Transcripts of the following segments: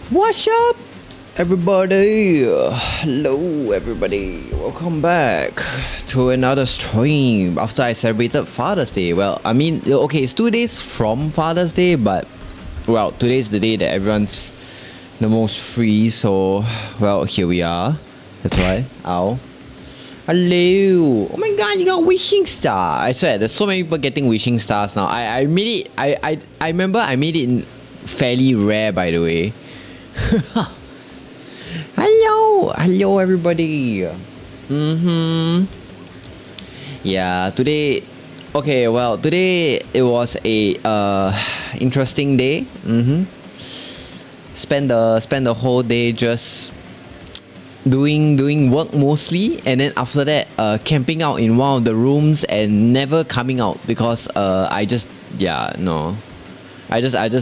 What's up, everybody? Hello, everybody. Welcome back to another stream after I celebrated Father's Day. Well, I mean, okay, it's 2 days from Father's Day, but well, today's the day that everyone's the most free. So, well, here we are. That's why. Ow. Hello. Oh my god, you got wishing star. I swear, there's so many people getting wishing stars now. I made it. I remember I made it fairly rare, by the way. Hello everybody. Yeah, today today it was a interesting day. Spend the whole day just doing work mostly, and then after that camping out in one of the rooms and never coming out because I just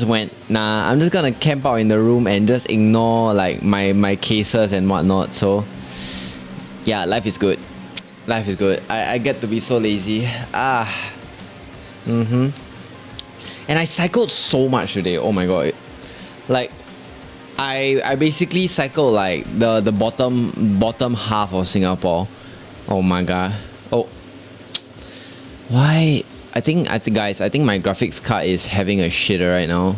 went, nah, I'm just gonna camp out in the room and just ignore like my cases and whatnot. So yeah, life is good. I get to be so lazy. And I cycled so much today. Oh my god. Like I basically cycled like the bottom half of Singapore. Oh my god. Oh. Why? I think guys, I think my graphics card is having a shitter right now.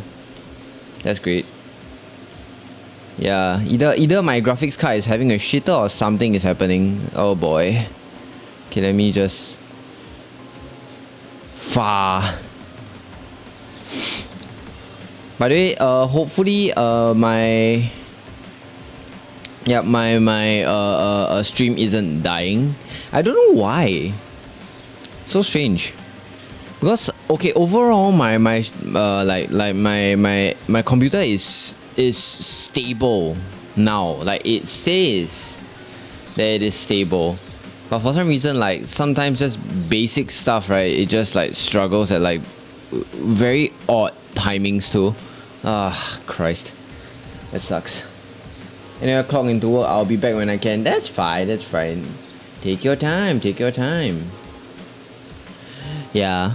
That's great. Yeah, either my graphics card is having a shitter or something is happening. Oh boy. Okay, let me just By the way, hopefully my stream isn't dying. I don't know why. So strange. Because okay, overall my computer is stable now. Like it says that it is stable. But for some reason, like sometimes just basic stuff, right? It just like struggles at like very odd timings too. Ah, Christ. That sucks. Anyway, clock into work, I'll be back when I can. That's fine, that's fine. Take your time, take your time. Yeah.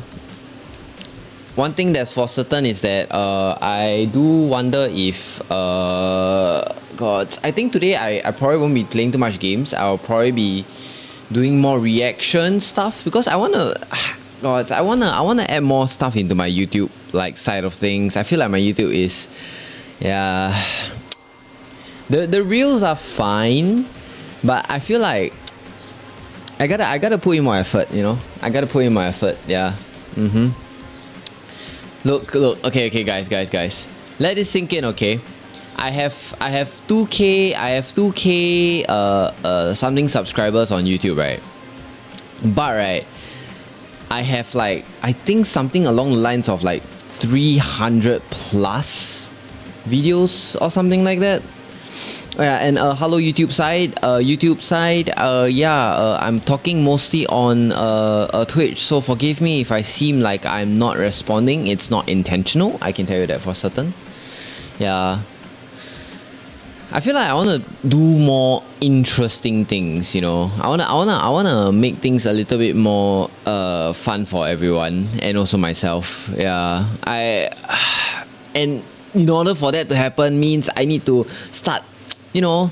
One thing that's for certain is that I do wonder if God, I think today I probably won't be playing too much games. I'll probably be doing more reaction stuff because I wanna add more stuff into my YouTube like side of things. I feel like my YouTube is, yeah, the reels are fine, but I feel like I gotta put in more effort, you know. I gotta put in more effort. Yeah. Look. Okay, guys. Let this sink in, okay? I have 2K something subscribers on YouTube, right? But right, I have like I think something along the lines of like 300 plus videos or something like that. Yeah, and hello YouTube side. I'm talking mostly on Twitch, so forgive me if I seem like I'm not responding. It's not intentional. I can tell you that for certain. Yeah. I feel like I want to do more interesting things, you know. I wanna make things a little bit more fun for everyone and also myself. Yeah. And in order for that to happen means I need to start, you know,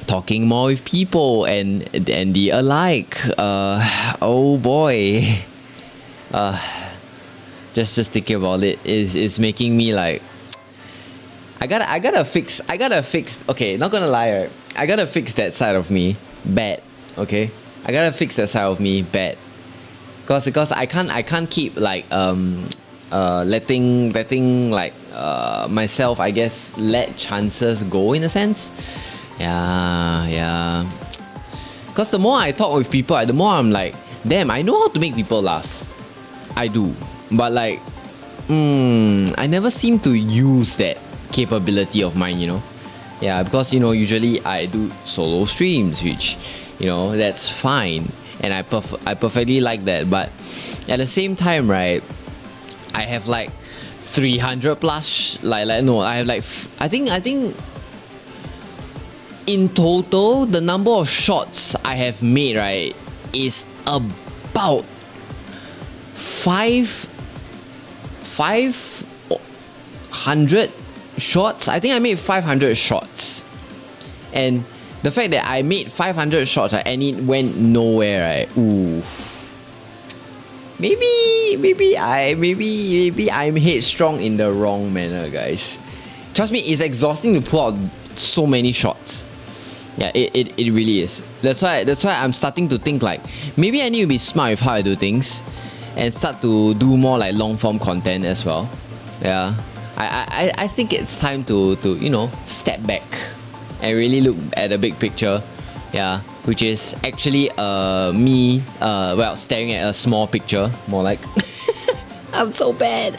talking more with people and the alike. Oh boy. Just thinking about it is making me like I gotta fix. Okay, not gonna lie, right? I gotta fix that side of me bad. Okay, I gotta fix that side of me bad. Cause I can't keep like letting like myself, I guess, let chances go in a sense. Yeah. Cause the more I talk with people, the more I'm like, damn, I know how to make people laugh. I do, but like, I never seem to use that capability of mine, you know. Yeah, because you know usually I do solo streams, which, you know, that's fine, and I perfectly like that. But at the same time, right, I have like 300 plus. Like no, I have like I think in total the number of shots I have made, right, is about 500 shots. I think I made 500 shots, and the fact that I made 500 shots, right, and it went nowhere, right? Ooh, maybe I'm headstrong in the wrong manner, guys. Trust me, it's exhausting to pull out so many shots. Yeah, it really is. That's why I'm starting to think like maybe I need to be smart with how I do things and start to do more like long form content as well. Yeah. I think it's time to you know, step back and really look at the big picture. Yeah, which is actually me staring at a small picture, more like. I'm so bad.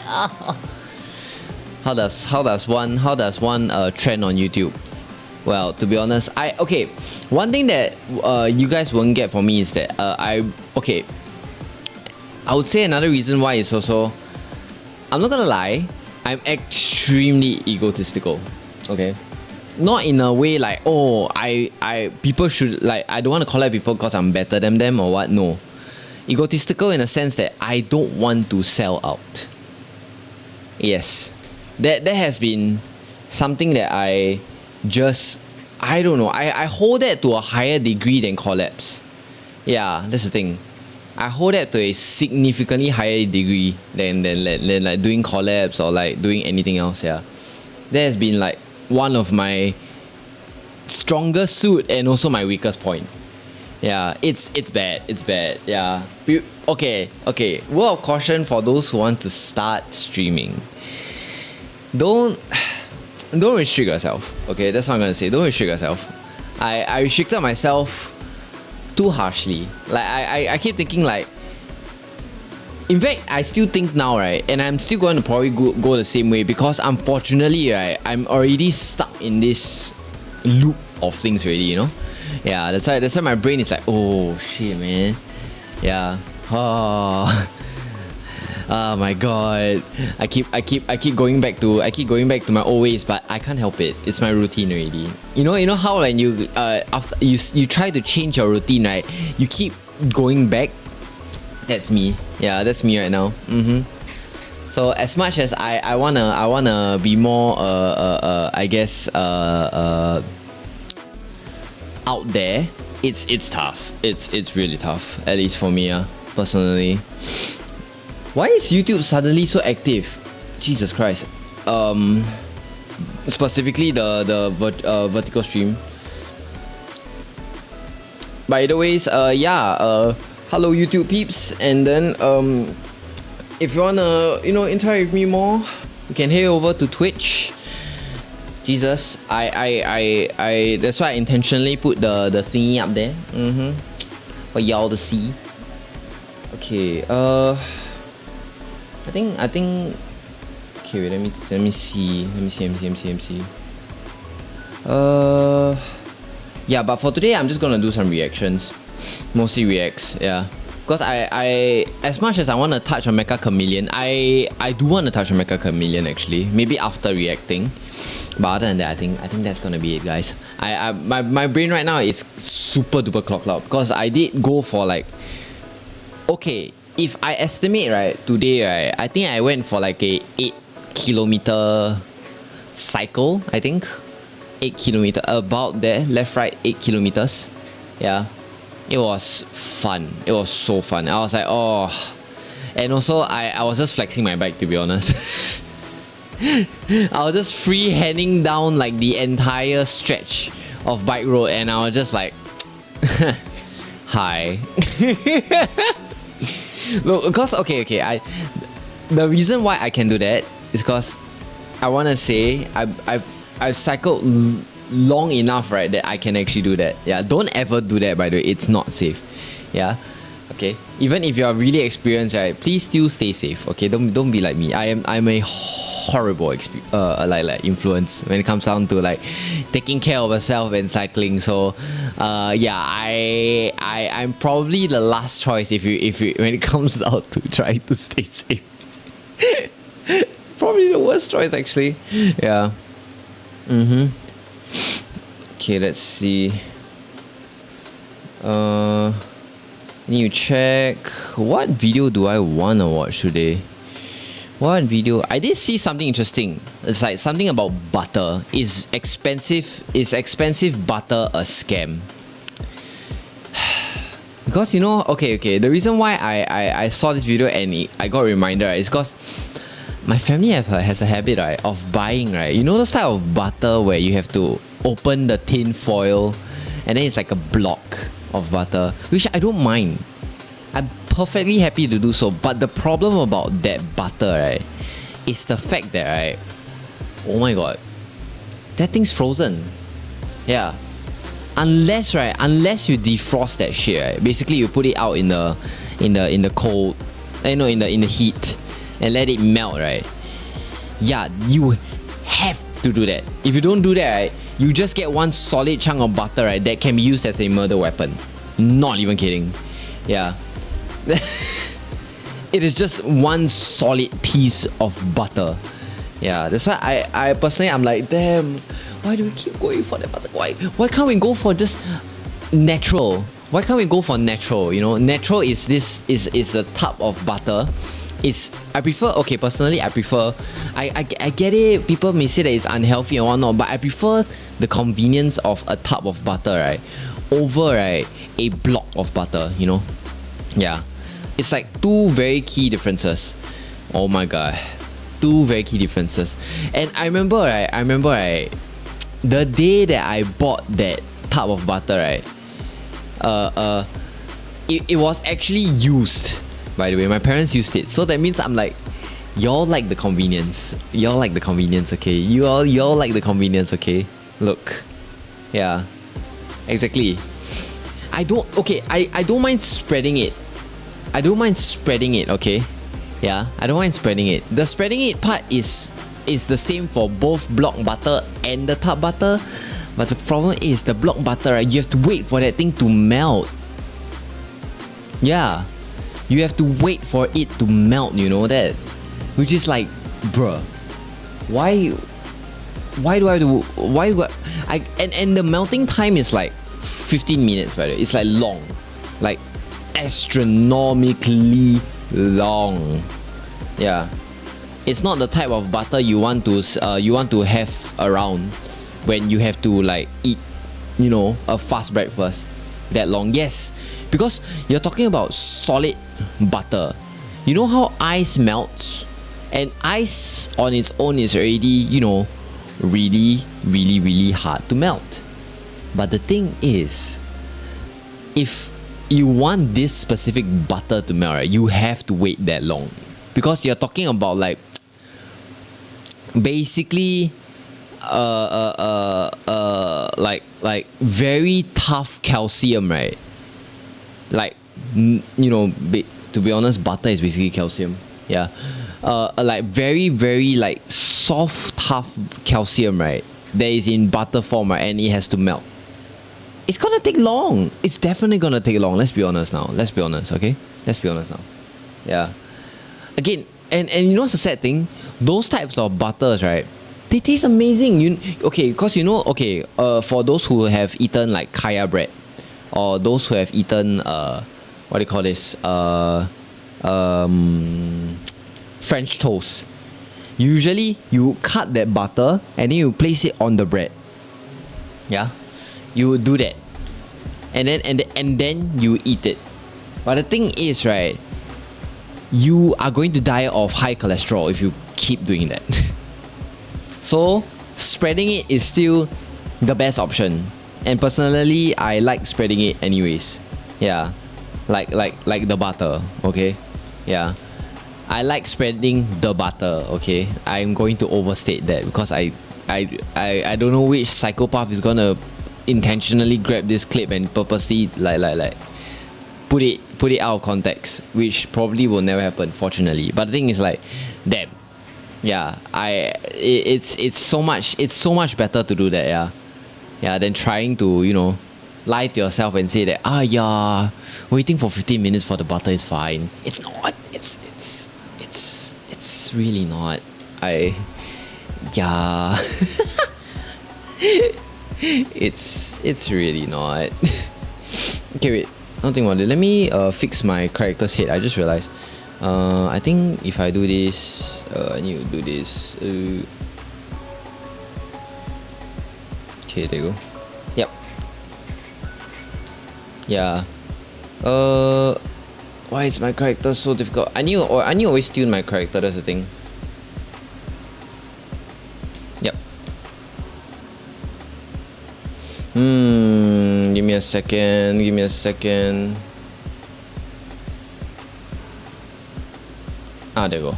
How does one trend on YouTube? Well, to be honest, one thing that you guys won't get from me is that I would say another reason why is also, I'm not gonna lie, I'm extremely egotistical. Okay, not in a way like, oh, I people should like, I don't want to collect people because I'm better than them or what. No, Egotistical in a sense that I don't want to sell out. Yes. That has been something that I don't know. I hold that to a higher degree than collabs. Yeah, that's the thing. I hold that to a significantly higher degree than like doing collabs or like doing anything else. Yeah, that has been like one of my strongest suit and also my weakest point. Yeah, it's bad. It's bad. Yeah. Okay. Word of caution for those who want to start streaming. Don't restrict yourself. Okay, that's what I'm gonna say. Don't restrict yourself. I restricted myself too harshly. Like I keep thinking like, in fact I still think now, right, and I'm still going to probably go the same way, because unfortunately, right, I'm already stuck in this loop of things already, you know. Yeah, that's why my brain is like, oh shit, man. Yeah. Oh my god. I keep going back to my old ways, but I can't help it. It's my routine already. You know how when you after you try to change your routine, right? You keep going back. That's me. Yeah, that's me right now. So as much as I wanna be more I guess out there, it's tough. It's really tough, at least for me, personally. Why is YouTube suddenly so active? Jesus Christ. Specifically the vertical stream. By the ways, hello YouTube peeps. And then if you wanna interact with me more, you can head over to Twitch. Jesus, I that's why I intentionally put the thingy up there. For y'all to see. Okay, I think okay, wait, let me see. Yeah, but for today I'm just gonna do some reactions. Mostly reacts, yeah. Because I as much as I wanna touch on Mecha Chameleon, I do wanna touch on Mecha Chameleon actually. Maybe after reacting. But other than that, I think that's gonna be it, guys. My brain right now is super duper clocked out, because I did go for like, okay, if I estimate right today, right, I think I went for like a 8-kilometer cycle. I think 8 kilometers, about there, left right 8 kilometers. Yeah, it was fun. It was so fun. I was like, oh, and also I was just flexing my bike, to be honest. I was just free-handing down like the entire stretch of bike road, and I was just like, hi. Look, because okay, the reason why I can do that is because I want to say I've cycled long enough, right, that I can actually do that. Yeah, don't ever do that, by the way. It's not safe. Yeah, okay. Even if you are really experienced, right, please still stay safe. Okay, don't be like me. I'm a horrible like influence when it comes down to like taking care of yourself and cycling. So yeah, I'm probably the last choice if you when it comes down to trying to stay safe. Probably the worst choice, actually. Yeah. Okay, let's see. Need to check. What video do I wanna watch today? What video? I did see something interesting. It's like something about butter. Is expensive butter a scam? Because okay. The reason why I saw this video and I got a reminder, right, is because my family has a habit, right, of buying, right, those type of butter where you have to open the tin foil and then it's like a block of butter, which I don't mind. I'm perfectly happy to do so. But the problem about that butter, right, is the fact that, right, oh my god, that thing's frozen. Yeah. Unless you defrost that shit, right? Basically you put it out in the cold, in the heat and let it melt, right? Yeah, you have to do that. If you don't do that, right, you just get one solid chunk of butter, right, that can be used as a murder weapon. Not even kidding. Yeah. It is just one solid piece of butter. Yeah, that's why I personally, I'm like, damn, why do we keep going for that butter? Why can't we go for just natural? Why can't we go for natural? You know, natural is this is a tub of butter. I prefer, okay, personally I prefer, I get it, people may say that it's unhealthy and whatnot, but I prefer the convenience of a tub of butter, right, over, right, a block of butter, you know. Yeah, it's like two very key differences. Oh my god, two very key differences. And I remember, right, the day that I bought that tub of butter, right, it was actually used. By the way, my parents used it, so that means I'm like, y'all like the convenience. Y'all like the convenience, okay? Y'all like the convenience, okay? Look, yeah, exactly. I don't mind spreading it. I don't mind spreading it, okay? Yeah, I don't mind spreading it. The spreading it part is the same for both block butter and the tub butter, but the problem is the block butter, right, you have to wait for that thing to melt. Yeah. You have to wait for it to melt, you know that? Which is like, bruh, why do I and the melting time is like 15 minutes, by the way. It's like long. Like astronomically long. Yeah. It's not the type of butter you want to have around when you have to like eat, you know, a fast breakfast that long. Yes, because you're talking about solid butter. You know how ice melts, and ice on its own is already, you know, really hard to melt. But the thing is, if you want this specific butter to melt, right, you have to wait that long, because you're talking about like basically like very tough calcium, right? Like, you know, to be honest, butter is basically calcium. Yeah, like very like soft, tough calcium, right, that is in butter form, right, and it has to melt. It's gonna take long. It's definitely gonna take long. Let's be honest now. Let's be honest, okay? Let's be honest now. Yeah. Again, and you know what's the sad thing? Those types of butters, right, they taste amazing. Because you know, okay, for those who have eaten like kaya bread, or those who have eaten what do you call this? French toast. Usually you cut that butter and then you place it on the bread. Yeah, you would do that, and then you eat it. But the thing is, right, you are going to die of high cholesterol if you keep doing that. So spreading it is still the best option, and personally I like spreading it anyways. Yeah, like the butter, okay? Yeah, I like spreading the butter, okay? I'm going to overstate that because I don't know which psychopath is gonna intentionally grab this clip and purposely like put it out of context, which probably will never happen, fortunately. But the thing is, like, damn, yeah, it's so much better to do that, yeah, than trying to, you know, lie to yourself and say that, yeah, waiting for 15 minutes for the butter is fine. It's not. It's really not. Yeah. It's really not. Okay, wait. Don't think about it. Let me fix my character's head. I just realized. I think if I do this, I need to do this. Okay, there you go. Yep. Yeah. Why is my character so difficult? I need to always tune my character. That's the thing. Yep. Give me a second. There you go.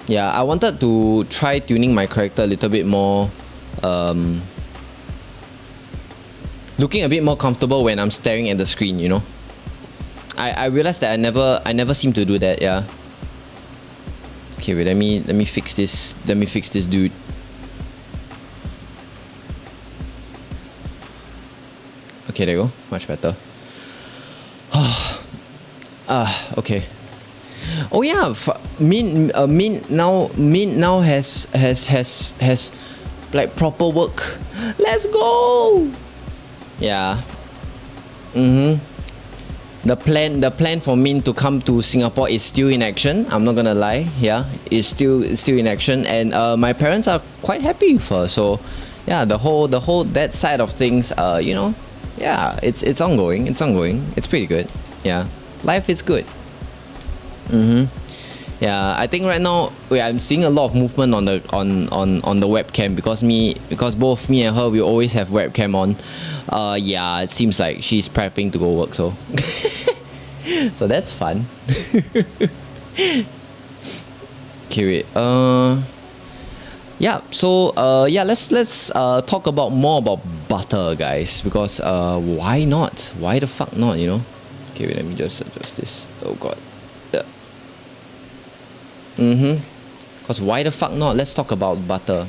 Yeah, I wanted to try tuning my character a little bit more, looking a bit more comfortable when I'm staring at the screen, you know. I realized that I never seem to do that. Yeah. Okay, wait. Let me fix this. Let me fix this dude. Okay, there you go. Much better. Okay. Oh yeah, Mint now has like proper work. Let's go. Yeah. The plan for Min to come to Singapore is still in action. I'm not gonna lie. Yeah, it's still in action, and my parents are quite happy with her. So, yeah, the whole that side of things, you know, yeah, it's ongoing. It's ongoing. It's pretty good. Yeah, life is good. Yeah, I think right now I'm seeing a lot of movement on the webcam because both me and her, we always have webcam on. Yeah, it seems like she's prepping to go work, so so that's fun. Okay, wait. Yeah. So yeah, let's talk about more about butter, guys, because why not? Why the fuck not? You know. Okay, wait, let me just adjust this. Oh god. Because why the fuck not? Let's talk about butter.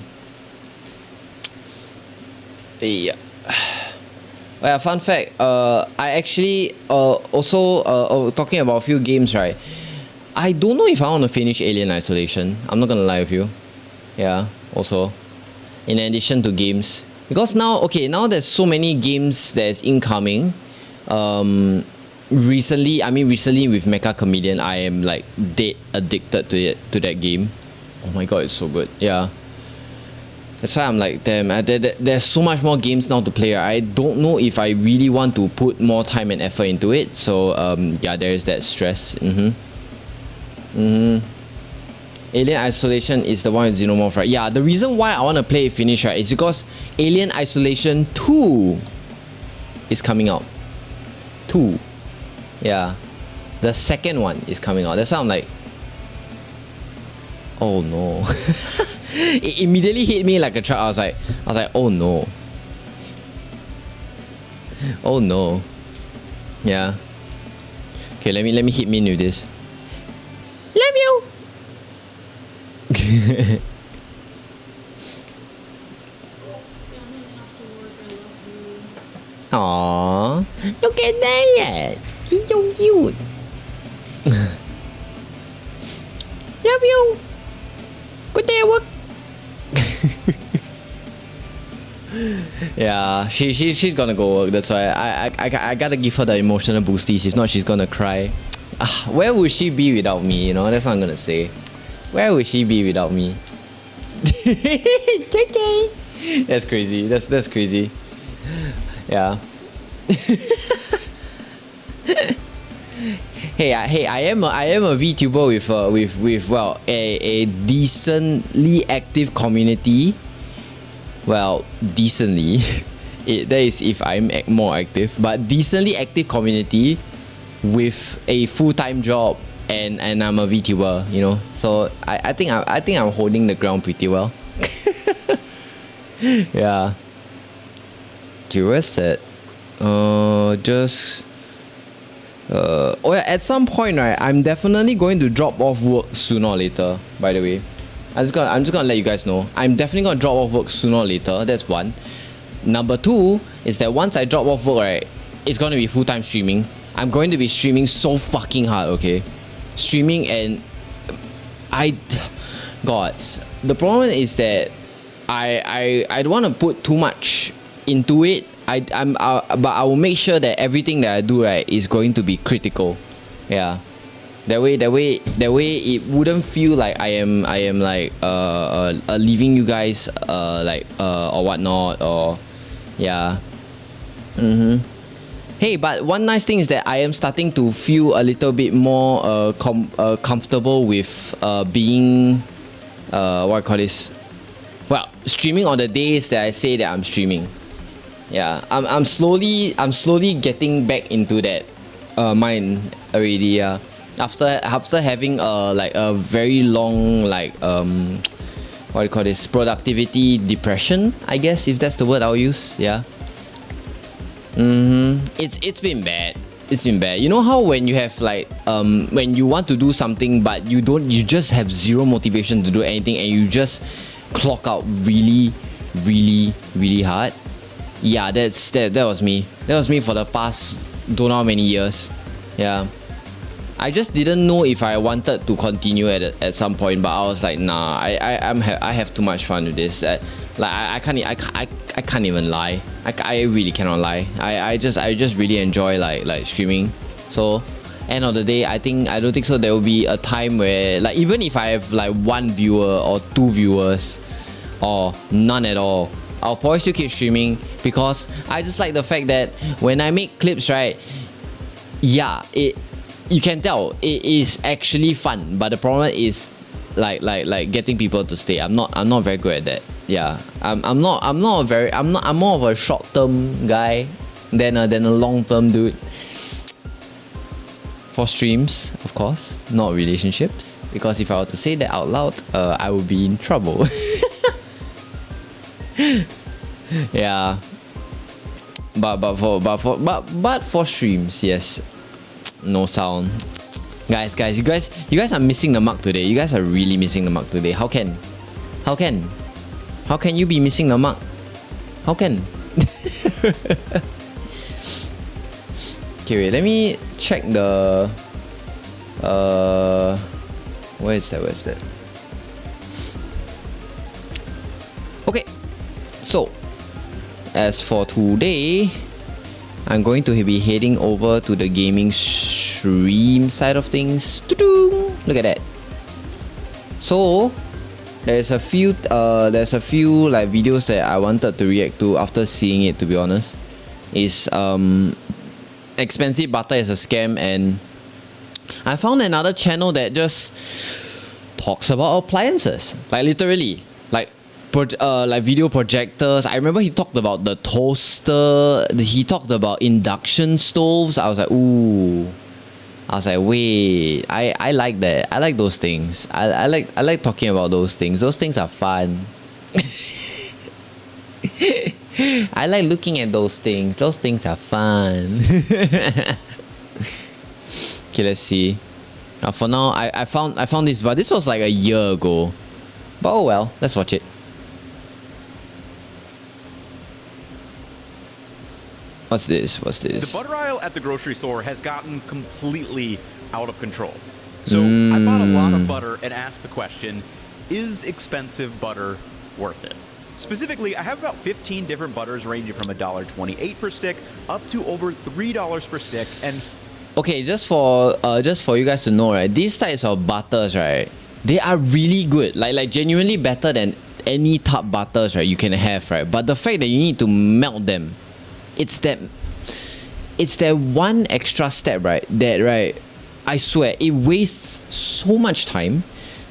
Yeah. Well, fun fact, I actually also talking about a few games, right? I don't know if I want to finish Alien Isolation. I'm not gonna lie with you. Yeah, also. In addition to games. Because now there's so many games that's incoming. Recently with Mecha Chameleon, I am like dead addicted to that game. Oh my god, it's so good. Yeah. That's why I'm like, damn, there's so much more games now to play. I don't know if I really want to put more time and effort into it. So yeah, there is that stress. Alien Isolation is the one with Xenomorph, right? Yeah, the reason why I want to play it finish, right, is because Alien Isolation 2 is coming out. 2. Yeah, the second one is coming out. That's why I'm like, oh no. It immediately hit me like a truck. I was like, oh no. Oh no. Yeah. Okay, let me hit Min with this. Love you. Aww, look at that. He's so cute. Love you. Good day at work. Yeah, she's gonna go work. That's why I gotta give her the emotional boosties. If not, she's gonna cry. Where would she be without me? You know, that's what I'm gonna say. Where would she be without me? Okay. That's crazy. That's crazy. Yeah. Hey, I am a VTuber with well a decently active community. Well, decently. That is if I'm more active, but decently active community with a full-time job, and I'm a VTuber, you know. So I think I'm holding the ground pretty well. Yeah. Okay, where's that? Oh yeah, at some point, right, I'm definitely going to drop off work sooner or later, by the way. I'm just gonna let you guys know. I'm definitely gonna drop off work sooner or later. That's one. Number two is that once I drop off work, right, it's gonna be full-time streaming. I'm going to be streaming so fucking hard, okay? Streaming, and the problem is that I don't want to put too much into it. But I will make sure that everything that I do, right, is going to be critical. Yeah. That way it wouldn't feel like I am like leaving you guys or whatnot, or yeah. Hey, but one nice thing is that I am starting to feel a little bit more comfortable with being what I call this, well, streaming on the days that I say that I'm streaming. Yeah, I'm slowly getting back into that mind already. Yeah, after having a very long what do you call this, productivity depression, I guess, if that's the word I'll use. Yeah. It's been bad. It's been bad. You know how when you have when you want to do something but you just have zero motivation to do anything, and you just clock out really hard. Yeah, that was me. That was me for the past don't know how many years. Yeah. I just didn't know if I wanted to continue at some point, but I was like, nah, I have too much fun with this. I can't even lie. I really cannot lie. I just really enjoy like streaming. So end of the day, I don't think so there will be a time where, like, even if I have like 1 viewer or 2 viewers or none at all, I'll probably still keep streaming, because I just like the fact that when I make clips, right, yeah, you can tell it is actually fun, but the problem is like getting people to stay. I'm not very good at that. Yeah, I'm more of a short-term guy than a long-term dude. For streams, of course, not relationships, because if I were to say that out loud, I would be in trouble. Yeah, but for streams, yes, no sound. Guys, you guys are missing the mark today. You guys are really missing the mark today. How can you be missing the mark? How can? Okay, wait, let me check the where is that? Okay, so as for today, I'm going to be heading over to the gaming stream side of things. Look at that. So there's a few like videos that I wanted to react to after seeing it, to be honest. Is expensive butter is a scam, and I found another channel that just talks about appliances, like literally, like video projectors. I remember he talked about the toaster, he talked about induction stoves. I was like, ooh. I was like, wait, I like that. I like those things. I like talking about those things. Those things are fun. I like looking at those things. Those things are fun. Okay, let's see. For now, I found this, but this was like a year ago. But oh well, let's watch it. What's this? The butter aisle at the grocery store has gotten completely out of control. So I bought a lot of butter and asked the question, is expensive butter worth it? Specifically, I have about 15 different butters ranging from $1.28 per stick up to over $3 per stick. And okay, just for you guys to know, right, these types of butters, right, they are really good, like genuinely better than any tub butters, right, you can have, right? But the fact that you need to melt them, it's that one extra step, right, that, right, I swear it wastes so much time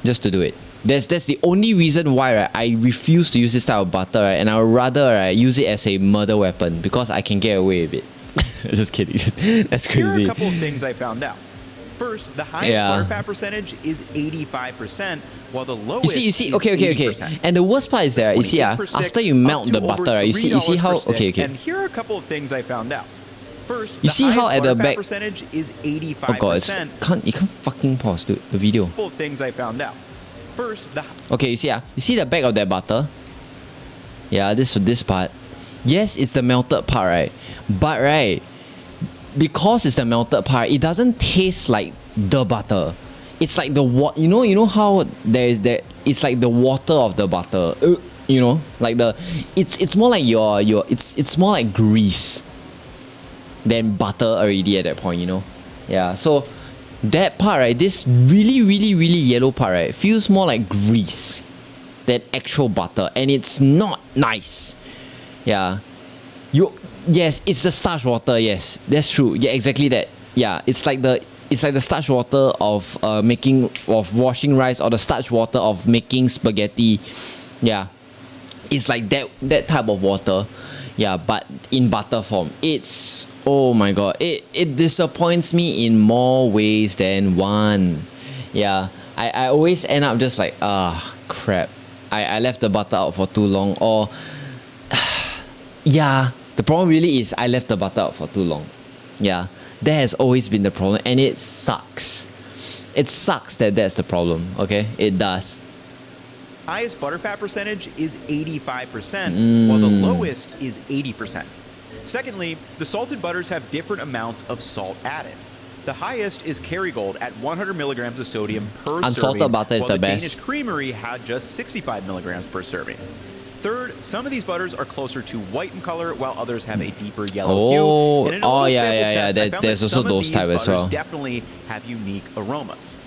just to do it. That's the only reason why, right, I refuse to use this type of butter, right, and I would rather, right, use it as a murder weapon, because I can get away with it. Just kidding. That's crazy. Here are a couple of things I found out. First, the highest butterfat percentage is 85%, while the lowest you see, is okay. 80%. And the worst part is that, you see, after you melt the butter, right, you see how, okay. And here are a couple of things I found out. First, you see how at the back percentage is 85%. Oh god, you can't fucking pause, dude, the video. Couple of things I found out. First, okay, you see the back of that butter? Yeah, this part. Yes, it's the melted part, right? But right, because it's the melted part, it doesn't taste like the butter. It's like the you know how it's like the water of the butter. You know, like it's more like it's more like grease than butter already at that point, you know? Yeah, so that part, right, this really yellow part, right, feels more like grease than actual butter, and it's not nice. Yeah. Yes, it's the starch water, yes. That's true. Yeah, exactly that. Yeah, it's like the starch water of washing rice, or the starch water of making spaghetti. Yeah. It's like that type of water. Yeah, but in butter form. It's, oh my god, it disappoints me in more ways than one. Yeah, I always end up just like, crap, I left the butter out for too long, or yeah, the problem really is I left the butter out for too long. Yeah, that has always been the problem, and it sucks. It sucks that that's the problem, okay? It does. Highest butterfat percentage is 85%, while the lowest is 80%. Secondly, the salted butters have different amounts of salt added. The highest is Kerrygold at 100 milligrams of sodium per Unsalted serving, butter is while the the best. Danish Creamery had just 65 milligrams per serving. Third, some of these butters are closer to white in color, while others have a deeper yellow Oh, hue. And in a oh, little yeah, sample yeah, yeah. test, I found There's that also some of those these type as butters well. definitely have unique aromas.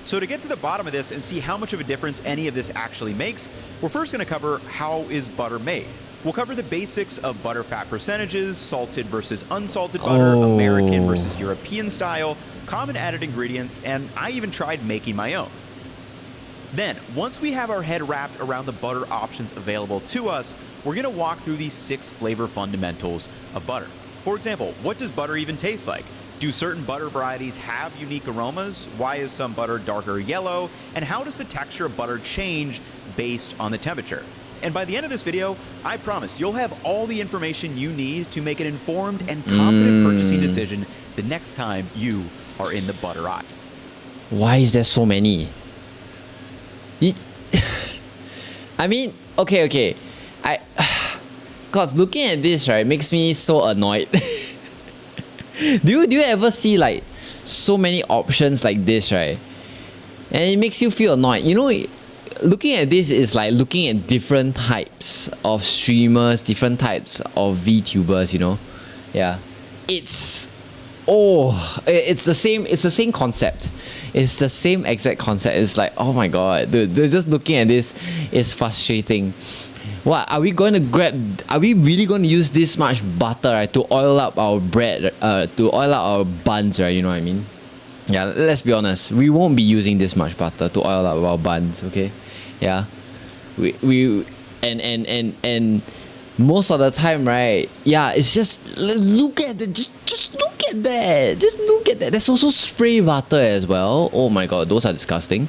So to get to the bottom of this and see how much of a difference any of this actually makes, we're first going to cover how is butter made. We'll cover the basics of butter fat percentages, salted versus unsalted butter, American versus European style, common added ingredients, and I even tried making my own. Then, once we have our head wrapped around the butter options available to us, we're going to walk through these 6 flavor fundamentals of butter. For example, what does butter even taste like? Do certain butter varieties have unique aromas? Why is some butter darker yellow? And how does the texture of butter change based on the temperature? And by the end of this video, I promise you'll have all the information you need to make an informed and confident purchasing decision the next time you are in the butter aisle. Why is there so many? I mean, okay. Cause looking at this, right, makes me so annoyed. Do you ever see like so many options like this, right? And it makes you feel annoyed. You know, looking at this is like looking at different types of streamers, different types of VTubers, you know? Yeah. It's the same concept. It's the same exact concept. It's like, oh my god, dude, just looking at this is frustrating. What are we going to grab? Are we really going to use this much butter, right, to oil up our bread, to oil up our buns, right? You know what I mean? Yeah, let's be honest. We won't be using this much butter to oil up our buns, okay? Yeah, we and most of the time, right? Yeah, it's just look at the just look at that. Just look at that. There's also spray butter as well. Oh my god, those are disgusting.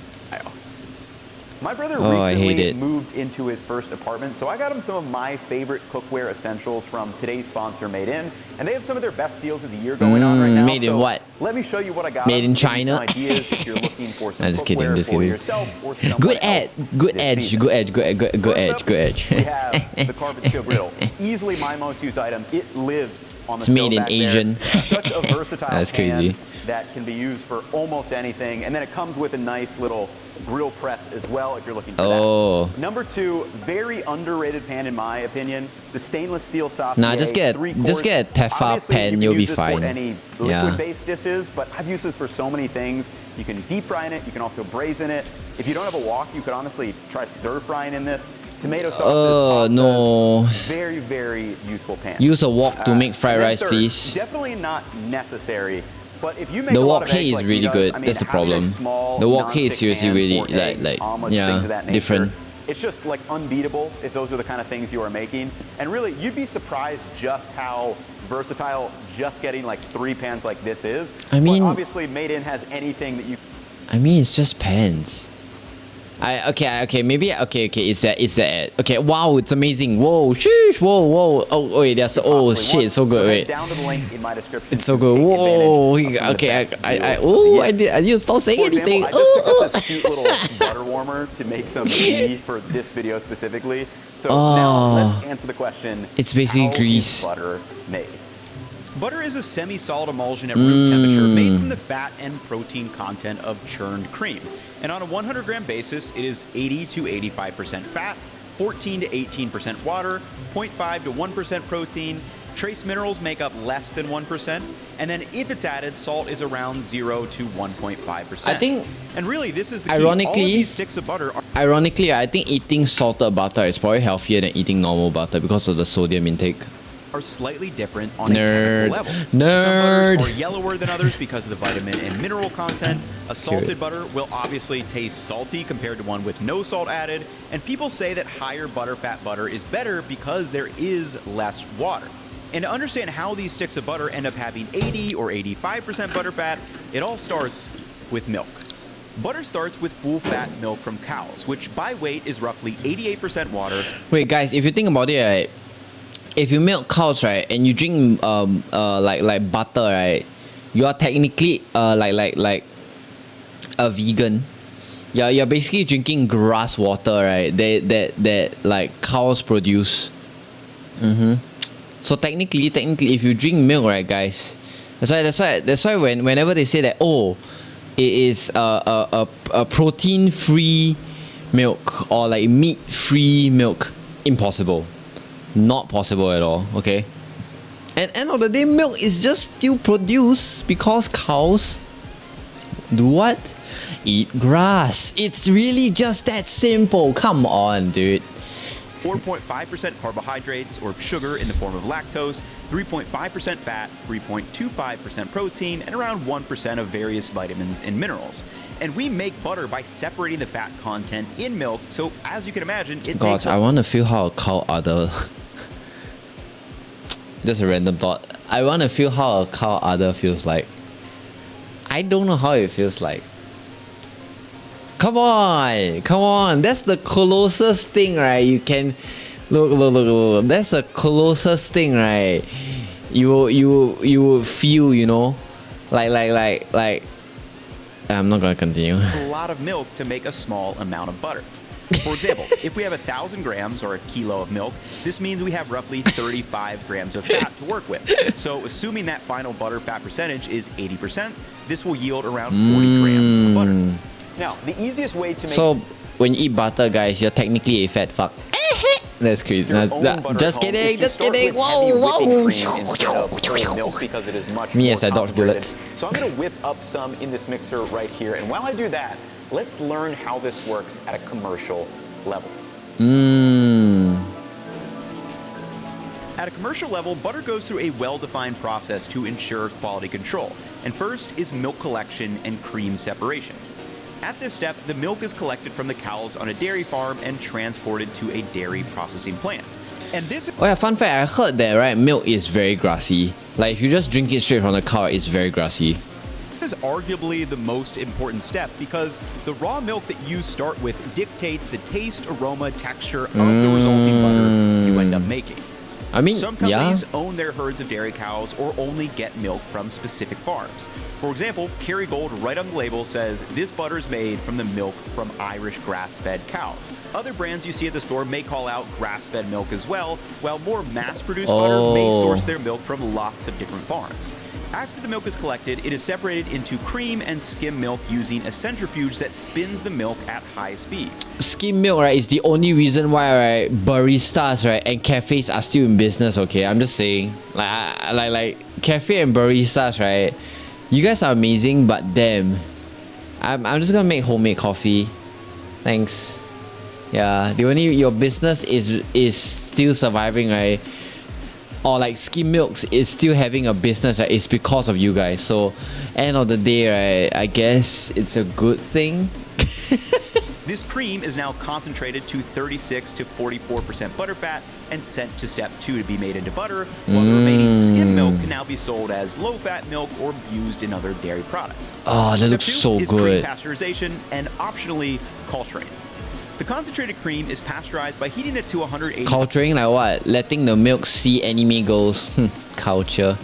My brother I hate recently it. moved into his first apartment, so I got him some of my favorite cookware essentials from today's sponsor, Made In, and they have some of their best deals of the year going on right now. Made in so what? Let me show you what I got. Made in Give you some China? ideas if you're looking for some I'm just kidding, cookware just for kidding. yourself or someone Good else good this edge, season. good edge, good First edge, up, good edge. We have the carpet steel griddle. Easily my most used item. It lives on the It's made stove in back there. Asian. Such a versatile That's pan crazy. that can be used for almost anything, and then it comes with a nice little grill press as well if you're looking for that. Number 2, very underrated pan in my opinion, the stainless steel saucier. Nah, just get a Tefal Obviously, pan, you can you'll be use this fine. For any Yeah. liquid-based dishes, but I've used this for so many things. You can deep fry in it. You can also braise in it. If you don't have a wok, you could honestly try stir frying in this. Tomato sauces, pastas, no. very, very useful pan. Use a wok to make fried And then rice, third, please. Definitely not necessary. But if you make The a lot wok of eggs is like really he does, good. I mean, That's the having a problem. small The wok is nonstick seriously pan really for eggs, like omelets, yeah, things of that nature, different. It's just like unbeatable if those are the kind of things you are making. And really, you'd be surprised just how versatile just getting like 3 pans like this is. I mean- but obviously Made In has anything that you. I mean, it's just pans. Maybe it's that. Okay, wow, it's amazing. Whoa, sheesh, whoa. Oh wait, that's shit, it's so good. Wait, Down to the link in my description. it's so to good. take Whoa, advantage of some of the okay, best I deals of the year. didn't stop saying For anything. example, I just picked up this cute little butter warmer to make some tea for this video specifically. So now let's answer the question. It's basically how grease. is butter made? Butter is a semi-solid emulsion at room temperature made from the fat and protein content of churned cream. And on a 100-gram basis, it is 80 to 85% fat, 14 to 18% water, 0.5 to 1% protein. Trace minerals make up less than 1%, and then if it's added, salt is around 0 to 1.5%. I think, and really, this is the key. ironically- All of these sticks of butter are Ironically, I think eating salted butter is probably healthier than eating normal butter because of the sodium intake. slightly different on Nerd. a chemical level. Nerd. Some butters are yellower than others because of the vitamin and mineral content. A salted Good. butter will obviously taste salty compared to one with no salt added, and people say that higher butterfat butter is better because there is less water. And to understand how these sticks of butter end up having 80 or 85% butterfat, it all starts with milk. Butter starts with full-fat milk from cows, which by weight is roughly 88% water. Wait, guys, if you think about it, right, if you milk cows, right, and you drink like butter, right, you are technically like a vegan. Yeah, you're basically drinking grass water, right? That like cows produce. So technically, if you drink milk, right, guys, that's why whenever they say that, oh, it is a protein-free milk or like meat-free milk, impossible. Not possible at all, okay? At the end of the day, milk is just still produced because cows do what? Eat grass. It's really just that simple. Come on, dude. 4.5% carbohydrates or sugar in the form of lactose, 3.5% fat, 3.25% protein, and around 1% of various vitamins and minerals. And we make butter by separating the fat content in milk, so as you can imagine, it takes I want to feel how a cow udder... Just a random thought. I want to feel how a cow udder feels like. I don't know how it feels like. Come on. That's the closest thing, right? You can look. That's the closest thing, right? You feel, you know, like. I'm not gonna continue. A lot of milk to make a small amount of butter. For example, if we have 1,000 grams or a kilo of milk, this means we have roughly 35 grams of fat to work with. So assuming that final butter fat percentage is 80%, this will yield around 40 grams of butter. Now, the easiest way to make... So, when you eat butter, guys, you're technically a fat fuck. That's crazy. Just kidding. Whoa. Because it is much Me more as I dodge bullets. So I'm going to whip up some in this mixer right here. And while I do that, let's learn how this works at a commercial level. At a commercial level, butter goes through a well-defined process to ensure quality control. And first is milk collection and cream separation. At this step, the milk is collected from the cows on a dairy farm and transported to a dairy processing plant. And this... Oh yeah, fun fact, I heard that, right, milk is very grassy. Like, if you just drink it straight from the cow, it's very grassy. is arguably the most important step because the raw milk that you start with dictates the taste, aroma, texture of the resulting butter you end up making. I mean, some companies own their herds of dairy cows or only get milk from specific farms. For example, Kerrygold right on the label says this butter is made from the milk from Irish grass-fed cows. Other brands you see at the store may call out grass-fed milk as well, while more mass-produced butter may source their milk from lots of different farms. After the milk is collected, it is separated into cream and skim milk using a centrifuge that spins the milk at high speeds. Skim milk, right, is the only reason why, right, baristas, right, and cafes are still in business, okay? I'm just saying. Like cafe and baristas, right? You guys are amazing, but damn. I'm just gonna make homemade coffee. Thanks. Yeah, the only your business is still surviving, right? Or like skim milks is still having a business, right? It's because of you guys. So end of the day, right, I guess it's a good thing. This cream is now concentrated to 36 to 44% butterfat and sent to step 2 to be made into butter, while the remaining skim milk can now be sold as low-fat milk or used in other dairy products. Oh, that looks so is good. Cream pasteurization and optionally culturing. The concentrated cream is pasteurized by heating it to 180 Culturing, like what? Letting the milk see anime girls. Culture.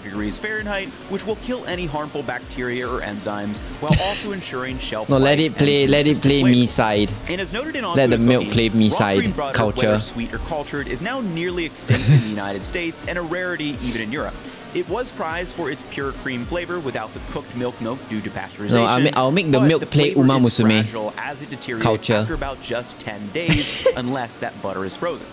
degrees Fahrenheit, which will kill any harmful bacteria or enzymes, while also ensuring shelf No, life. let it play me side. And as noted in Let the milk play me raw side cream butter, culture. whether sweet or cultured, is now nearly extinct in the United States and a rarity even in Europe. It was prized for its pure cream flavor without the cooked milk due to pasteurization. No, I'll make the but milk play flavor Uma is Musume. fragile as it deteriorates Culture. after about just 10 days, unless that butter is frozen.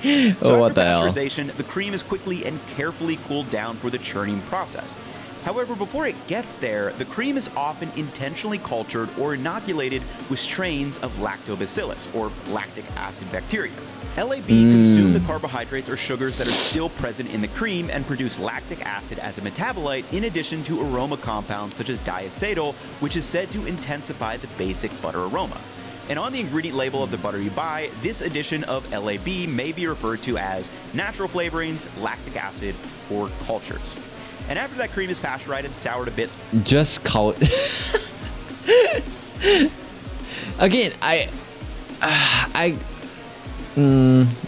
Oh, So what after the hell? pasteurization, the cream is quickly and carefully cooled down for the churning process. However, before it gets there, the cream is often intentionally cultured or inoculated with strains of lactobacillus, or lactic acid bacteria. LAB consume the carbohydrates or sugars that are still present in the cream and produce lactic acid as a metabolite in addition to aroma compounds such as diacetyl, which is said to intensify the basic butter aroma. And on the ingredient label of the butter you buy, this addition of LAB may be referred to as natural flavorings, lactic acid, or cultures. And after that cream is pasteurized and soured a bit, Just call Again,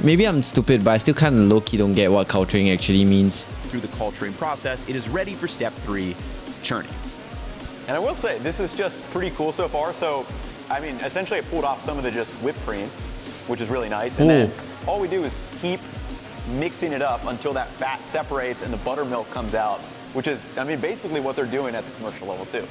maybe I'm stupid, but I still kind of low-key don't get what culturing actually means. through the culturing process, it is ready for step 3, churning. And I will say, this is just pretty cool so far. So, I mean, essentially I pulled off some of the just whipped cream, which is really nice. And then all we do is keep mixing it up until that fat separates and the buttermilk comes out, which is, I mean, basically what they're doing at the commercial level too.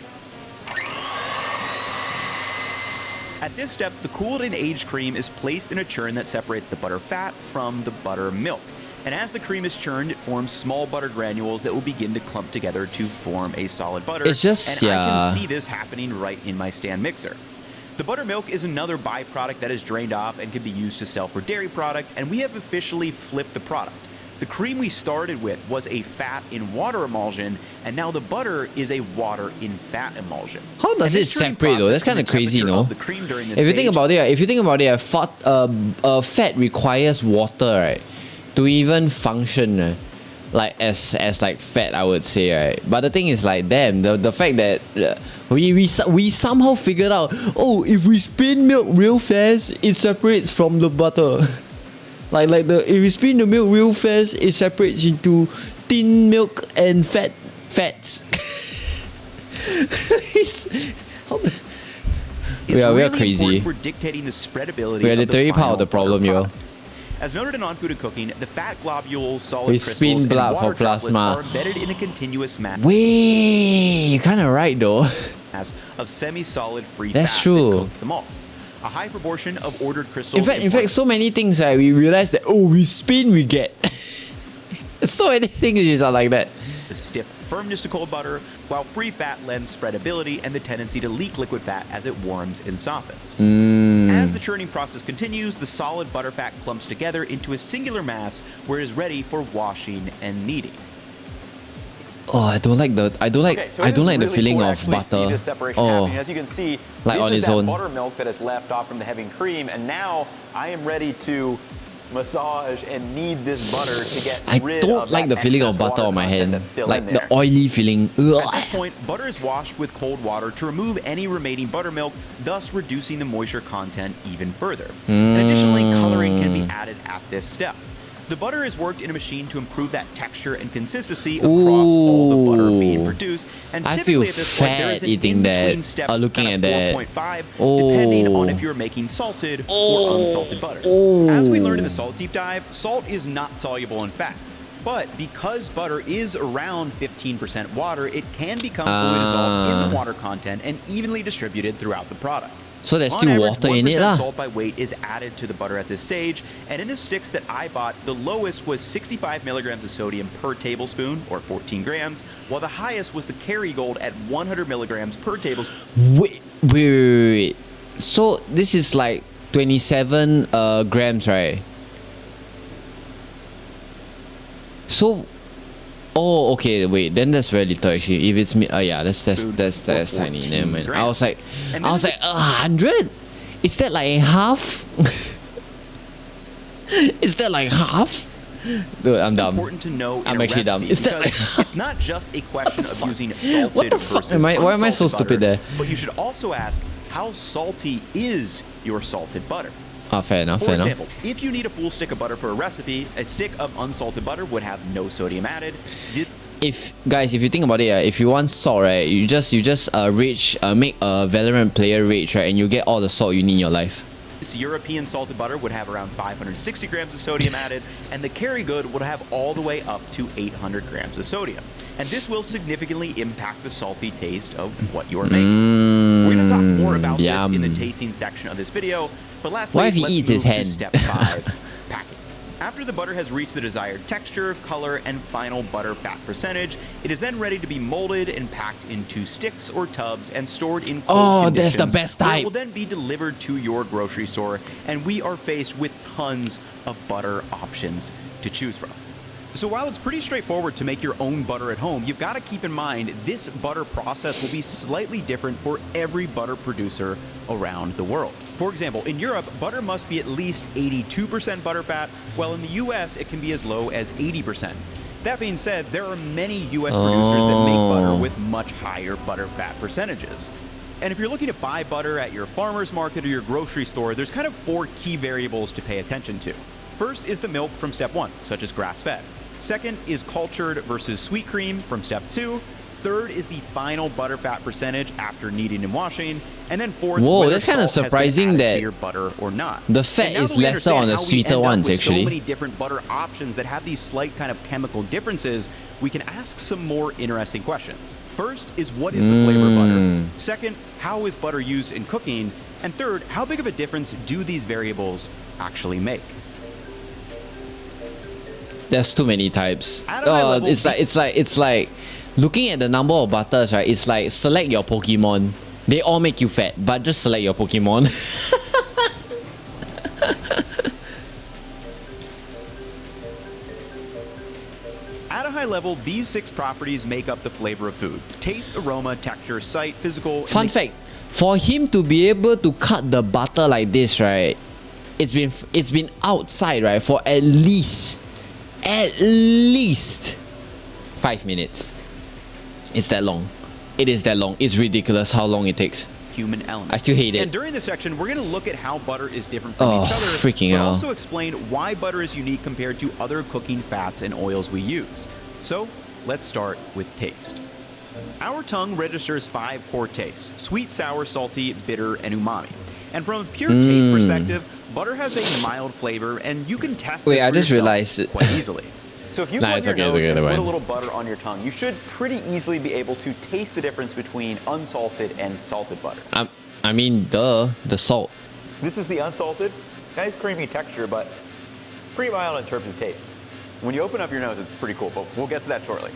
At this step, the cooled and aged cream is placed in a churn that separates the butter fat from the buttermilk. And as the cream is churned, it forms small butter granules that will begin to clump together to form a solid butter. It's just, and yeah. I can see this happening right in my stand mixer. The buttermilk is another byproduct that is drained off and can be used to sell for dairy product, and we have officially flipped the product. The cream we started with was a fat in water emulsion, and now the butter is a water in fat emulsion. How does it separate though? That's kind of crazy, you know? If you think about it, fat requires water, right, to even function, like as like fat, I would say, right. But the thing is, like, damn, the fact that we somehow figured out, oh, if we spin milk real fast, it separates from the butter. if we spin the milk real fast, it separates into thin milk and fats. We are crazy. For dictating the spreadability. We are literally part of the problem, yo. As noted in on-food and cooking, the fat globules, solid We crystals, spin and blood water for plasma. droplets are embedded in a continuous mass Wait, you're kind of right though. of semi-solid free That's fat true. that coats them all. A high proportion of ordered crystals. In fact, so many things, right, we realize that, oh, we spin, we get. So many things are like that. The stiff firmness to cold butter, while free fat lends spreadability and the tendency to leak liquid fat as it warms and softens. As the churning process continues, the solid butter fat clumps together into a singular mass where it is ready for washing and kneading. Oh, I don't like the really feeling cool to of actually butter. See this separation Oh, happening. As you can see, like this on is its that own. buttermilk that is left off from the heavy cream, and now I am ready to massage and knead this butter to get rid I don't of like that the feeling excess of butter water on my content hand, that's still like in the there. oily feeling. Ugh. At this point, butter is washed with cold water to remove any remaining buttermilk, thus reducing the moisture content even further. And additionally, coloring can be added at this step. The butter is worked in a machine to improve that texture and consistency across all the butter being produced. And I typically feel at this point, there is fat an eating that, in-between step, looking kind at of that. 4.5, depending on if you're making salted or unsalted butter. As we learned in the salt deep dive, salt is not soluble in fat. But because butter is around 15% water, it can become fully dissolved in the water content and evenly distributed throughout the product. So there's On still average, water in it 1% lah. salt by weight is added to the butter at this stage, and in the sticks that I bought, the lowest was 65 milligrams of sodium per tablespoon, or 14 grams, while the highest was the Kerrygold at 100 milligrams per tablespoon. Wait. So this is like 27 grams, right? So, oh, okay. Wait, then that's very little actually. If it's me, yeah, that's tiny. Never mind. I was like 100. Is that like half? Is that like half? Dude, I'm dumb. Important to know. I'm actually dumb. Is that like it's not just a question of using salted What the fuck? versus Why am I so unsalted stupid butter, there? But you should also ask, how salty is your salted butter? Fair enough. For example, if you need a full stick of butter for a recipe, a stick of unsalted butter would have no sodium added. If you think about it, if you want salt, right, you just make a Valorant player rage, right, and you get all the salt you need in your life. This European salted butter would have around 560 grams of sodium added, and the Kerrygold would have all the way up to 800 grams of sodium. And this will significantly impact the salty taste of what you are making. We're going to talk more about this in the tasting section of this video, but lastly, let's move to step 5, packing. After the butter has reached the desired texture, color, and final butter fat percentage, it is then ready to be molded and packed into sticks or tubs and stored in cold conditions. That's the best type. It will then be delivered to your grocery store, and we are faced with tons of butter options to choose from. So while it's pretty straightforward to make your own butter at home, you've got to keep in mind this butter process will be slightly different for every butter producer around the world. For example, in Europe, butter must be at least 82% butterfat, while in the US, it can be as low as 80%. That being said, there are many US producers that make butter with much higher butterfat percentages. And if you're looking to buy butter at your farmer's market or your grocery store, there's kind of 4 key variables to pay attention to. First is the milk from step 1, such as grass-fed. Second is cultured versus sweet cream from step 2. Third is the final butter fat percentage after kneading and washing. And then fourth, Whoa, whether that's kinda salt has been surprising added that to your butter or not. the fat And now is that we lesser understand on the how we sweeter end up ones, with actually. So many different butter options that have these slight kind of chemical differences, we can ask some more interesting questions. First is, what is the flavor of butter? Second, how is butter used in cooking? And third, how big of a difference do these variables actually make? There's too many types. At a high level, It's like looking at the number of butters, right? It's like select your Pokemon. They all make you fat, but just select your Pokemon. At a high level, these 6 properties make up the flavor of food: taste, aroma, texture, sight, physical. And Fun fact, for him to be able to cut the butter like this, right? It's been outside, right, for at least 5 minutes. It's that long. It is that long. It's ridiculous how long it takes. human element. I still hate it. And during this section, we're going to look at how butter is different from each other, freaking but hell. also explain why butter is unique compared to other cooking fats and oils we use. So let's start with taste. Our tongue registers 5 core tastes: sweet, sour, salty, bitter, and umami. And from a pure taste perspective, butter has a mild flavor, and you can test this Wait, for I just yourself realized quite easily. So if you Nah, plug it's your okay, it's nose okay, and never put a mind. little butter on your tongue, you should pretty easily be able to taste the difference between unsalted and salted butter. I mean, the salt. This is the unsalted. Nice creamy texture, but pretty mild in terms of taste. When you open up your nose, it's pretty cool, but we'll get to that shortly.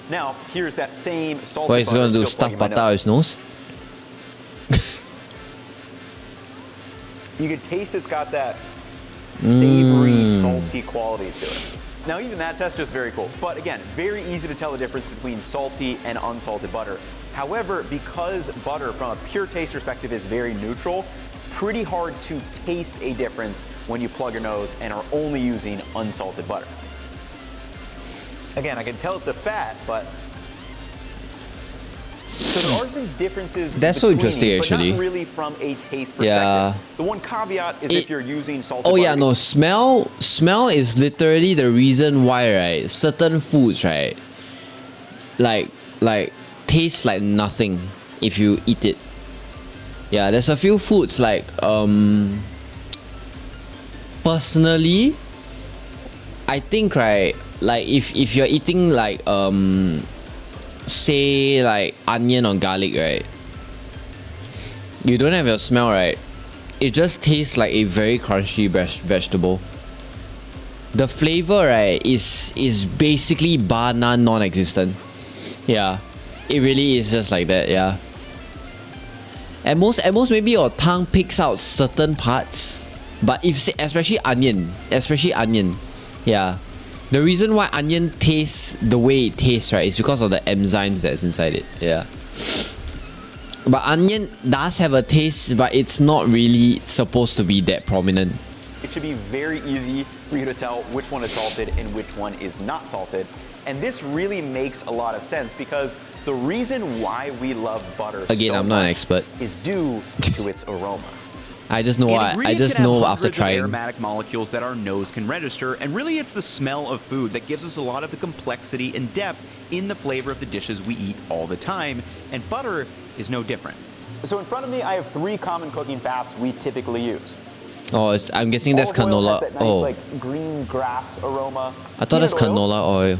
Now, here's that same salted What, he's butter gonna do still stuff plugging my butter out his nose? You can taste it's got that savory, salty quality to it. Now, even that test is very cool. But again, very easy to tell the difference between salty and unsalted butter. However, because butter from a pure taste perspective is very neutral, pretty hard to taste a difference when you plug your nose and are only using unsalted butter. Again, I can tell it's a fat, but so there are some differences. That's so between interesting, these, actually. But not really from a taste perspective. Yeah. The one caveat is if you're using salted Oh butter. yeah, no, smell is literally the reason why, right, certain foods, right, like taste like nothing if you eat it. Yeah, there's a few foods like personally, I think, right, like if you're eating like say like onion or garlic, right, you don't have your smell, right, it just tastes like a very crunchy vegetable. The flavor, right, is basically bar none, non-existent. Yeah, it really is just like that. Yeah. At most maybe your tongue picks out certain parts, but if especially onion, yeah. The reason why onion tastes the way it tastes, right, is because of the enzymes that's inside it. Yeah. But onion does have a taste, but it's not really supposed to be that prominent. It should be very easy for you to tell which one is salted and which one is not salted. And this really makes a lot of sense because the reason why we love butter Again, so I'm not an much expert. is due to its aroma. I just know An ingredient can have after hundreds of trying. aromatic molecules that our nose can register, and really it's the smell of food that gives us a lot of the complexity and depth in the flavor of the dishes we eat all the time, and butter is no different. So in front of me, I have 3 common cooking fats we typically use. Oh, I'm guessing that's Olive oil canola. has that nice, Oh, like green grass aroma. I thought that's Peanut oil, canola oil.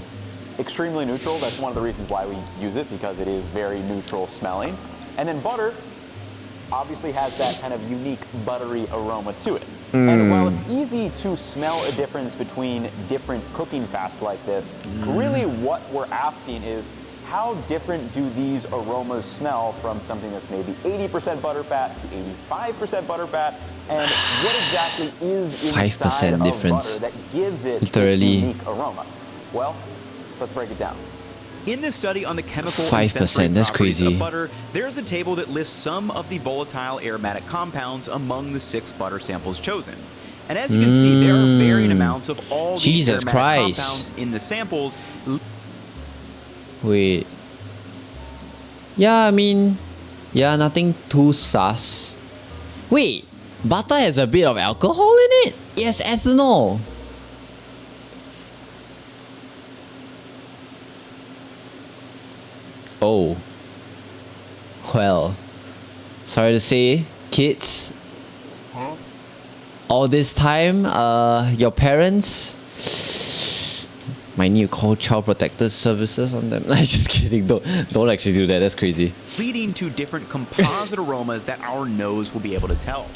extremely neutral. That's one of the reasons why we use it, because it is very neutral smelling. And then butter obviously has that kind of unique buttery aroma to it. And while it's easy to smell a difference between different cooking fats like this, really what we're asking is how different do these aromas smell from something that's maybe 80% butter fat to 85% butter fat, and what exactly is 5% inside of difference. butter that gives it Literally. its unique aroma? Well, let's break it down. In this study on the chemical 5%, and sensory that's properties crazy. of butter, there's a table that lists some of the volatile aromatic compounds among the 6 butter samples chosen. And as you can see, there are varying amounts of all these Jesus aromatic Christ. compounds in the samples. Wait. Yeah, I mean, yeah, nothing too sus. Wait, butter has a bit of alcohol in it? Yes, ethanol. Oh. Well, sorry to say, kids. All this time, your parents might need to call child protective services on them. I'm just kidding. Don't actually do that. That's crazy. leading to different composite aromas that our nose will be able to tell.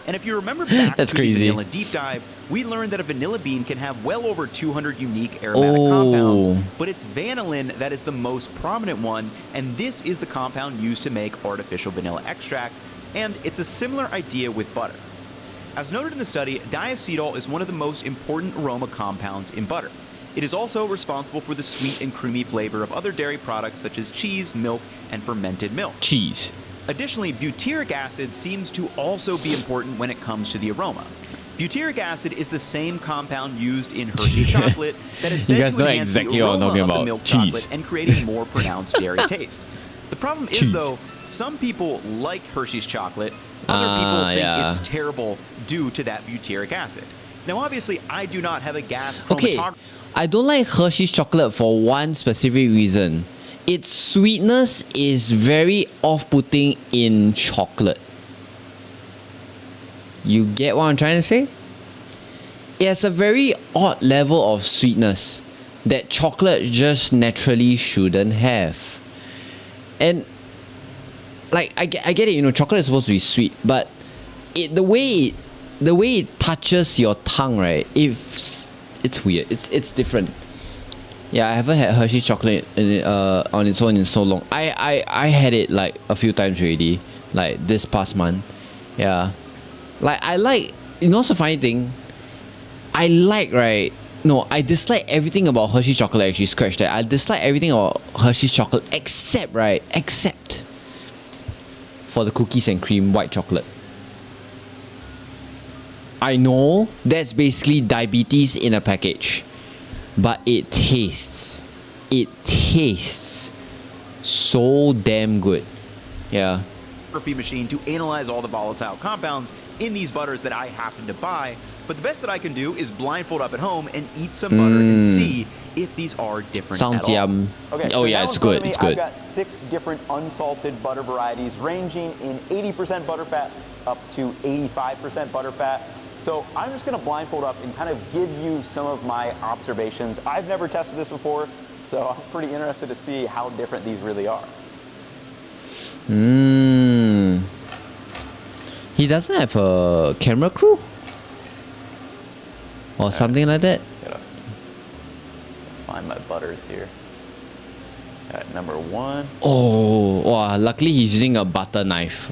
And if you remember back That's to crazy. the vanilla deep dive, we learned that a vanilla bean can have well over 200 unique aromatic compounds, but it's vanillin that is the most prominent one, and this is the compound used to make artificial vanilla extract, and it's a similar idea with butter. As noted in the study, diacetyl is one of the most important aroma compounds in butter. It is also responsible for the sweet and creamy flavor of other dairy products such as cheese, milk, and fermented milk. Cheese. Additionally, butyric acid seems to also be important when it comes to the aroma. Butyric acid is the same compound used in Hershey chocolate that is said You guys to know enhance exactly the what I'm aroma talking of the about. milk Cheese. chocolate and create a more pronounced dairy taste. The problem is, Cheese. though, some people like Hershey's chocolate, other people think yeah. it's terrible due to that butyric acid. Now, obviously, I do not have a gas Okay, chromatography. I don't like Hershey's chocolate for one specific reason. Its sweetness is very off-putting in chocolate. You get what I'm trying to say? It has a very odd level of sweetness that chocolate just naturally shouldn't have. And like I get it, you know, chocolate is supposed to be sweet, but the way it touches your tongue, right? It's weird. It's different. Yeah, I haven't had Hershey's chocolate on its own in so long. I had it like a few times already, like this past month. Yeah, like I like, you know, what's the funny thing? I dislike everything about Hershey's chocolate. Actually, scratch that. I dislike everything about Hershey's chocolate except for the cookies and cream white chocolate. I know that's basically diabetes in a package, but it tastes so damn good. Yeah. Machine to analyze all the volatile compounds in these butters that I happen to buy. But the best that I can do is blindfold up at home and eat some butter and see if these are different Sounds at all. yum. Okay, Oh so yeah, now it's in front good. of me, It's good. I've got 6 different unsalted butter varieties ranging in 80% butterfat up to 85% butterfat. So I'm just going to blindfold up and kind of give you some of my observations. I've never tested this before, so I'm pretty interested to see how different these really are. He doesn't have a camera crew? Or something like that? Gotta find my butters here. At number 1. Oh, wow, luckily he's using a butter knife.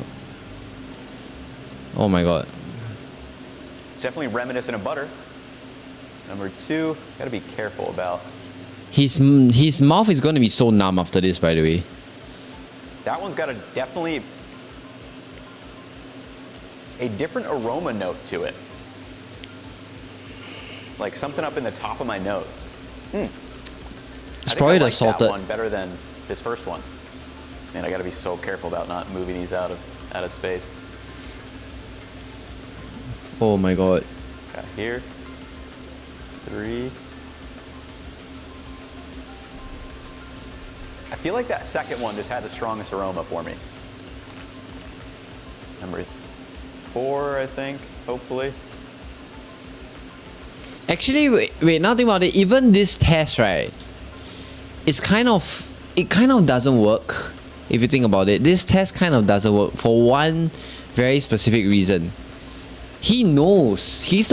Oh my god. It's definitely reminiscent of butter. Number 2, gotta be careful about. His mouth is going to be so numb after this, by the way. That one's got definitely a different aroma note to it. Like something up in the top of my nose. It's probably I the like salted. that one better than this first one. Man, I gotta be so careful about not moving these out of space. Oh my god. Got here. 3. I feel like that second one just had the strongest aroma for me. Number 4, I think, hopefully. Actually, wait, now think about it. Even this test, right? It kind of doesn't work. If you think about it, this test kind of doesn't work for one very specific reason. He knows. He's the